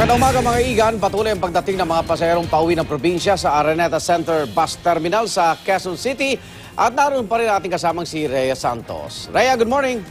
Magandang umaga mga igan, patuloy ang pagdating ng mga pasaherong pauwi ng probinsya sa Araneta Center Bus Terminal sa Quezon City. At naroon pa rin ating kasamang si Rhea Santos. Rhea, good morning.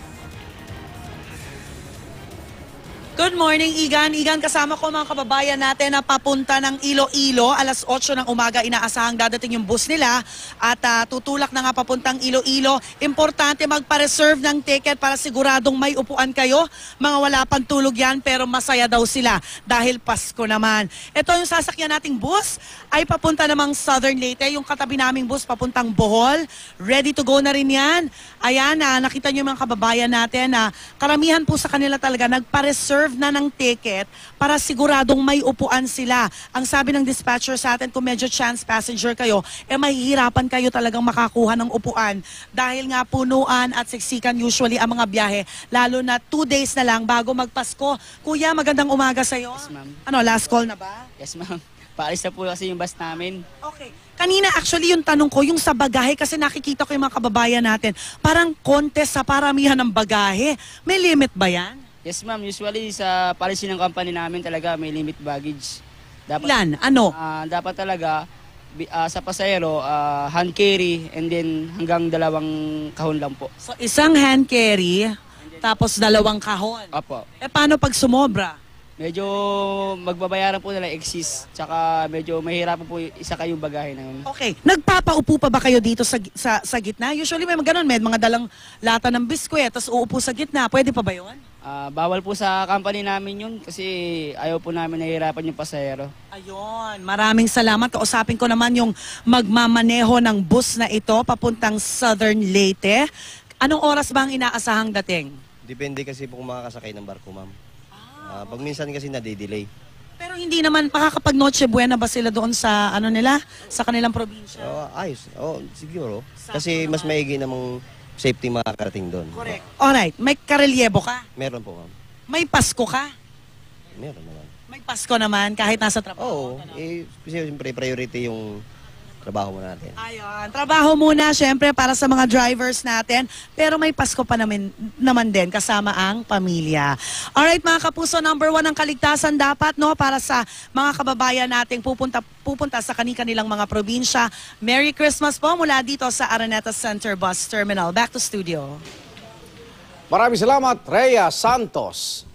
Good morning, Igan. Igan, kasama ko mga kababayan natin na papunta ng Iloilo. Alas 8 ng umaga, inaasahang dadating yung bus nila at tutulak na nga papuntang Iloilo. Importante magpa-reserve ng ticket para siguradong may upuan kayo. Mga wala pang tulog yan pero masaya daw sila dahil Pasko naman. Ito yung sasakyan nating bus ay papunta namang Southern Leyte. Yung katabi naming bus papuntang Bohol. Ready to go na rin yan. Ayan, nakita nyo yung mga kababayan natin na karamihan po sa kanila talaga nagpa-reserve na ng ticket para siguradong may upuan sila. Ang sabi ng dispatcher sa atin, kung medyo chance passenger kayo, mahihirapan kayo talagang makakuha ng upuan dahil nga punuan at siksikan usually ang mga biyahe, lalo na 2 days na lang bago magpasko. Kuya, magandang umaga sa'yo. Yes, ma'am. Ano, last call na ba? Yes, ma'am. Paalis na po kasi yung bus namin. Okay. Kanina actually yung tanong ko, yung sa bagahe, kasi nakikita ko yung mga kababayan natin, parang contest sa paramihan ng bagahe. May limit ba yan? Yes, ma'am. Usually sa policy ng company namin talaga may limit baggage. Dapat, Ilan? Ano? dapat talaga sa pasahero, hand carry and then hanggang 2 kahon lang po. So isang hand carry, tapos 2 kahon. Opo. Paano pag sumobra? Medyo magbabayaran po nila excess. Tsaka medyo mahirapan po isa kayong bagahe na yun. Okay. Nagpapaupo pa ba kayo dito sa gitna? Usually may ganun, may mga dalang lata ng biskwit, tapos uupo sa gitna. Pwede pa ba yun? Bawal po sa company namin yun kasi ayaw po namin nahihirapan yung pasahero. Ayun, maraming salamat. Kausapin ko naman yung magmamaneho ng bus na ito papuntang Southern Leyte. Anong oras ba ang inaasahang dating? Depende kasi po kung makakasakay ng barko, ma'am. Pag minsan kasi nade-delay. Pero hindi naman makakapag Noche Buena ba sila doon sa ano nila, sa kanilang probinsya? Ayos. Siguro. Kasi mas maigi namang safety makakarating doon. Correct. Alright, may karelyebo ka? Meron po, ma'am. May Pasko ka? Meron naman. May Pasko naman kahit nasa trabaho? Oo. Siyempre priority yung trabaho mo natin. Ayun, trabaho muna syempre para sa mga drivers natin, pero may Pasko pa naman din kasama ang pamilya. Alright mga kapuso, number 1 ang kaligtasan dapat no para sa mga kababayan nating pupunta sa kanilang mga probinsya. Merry Christmas po mula dito sa Araneta Center Bus Terminal. Back to studio. Maraming salamat, Rhea Santos.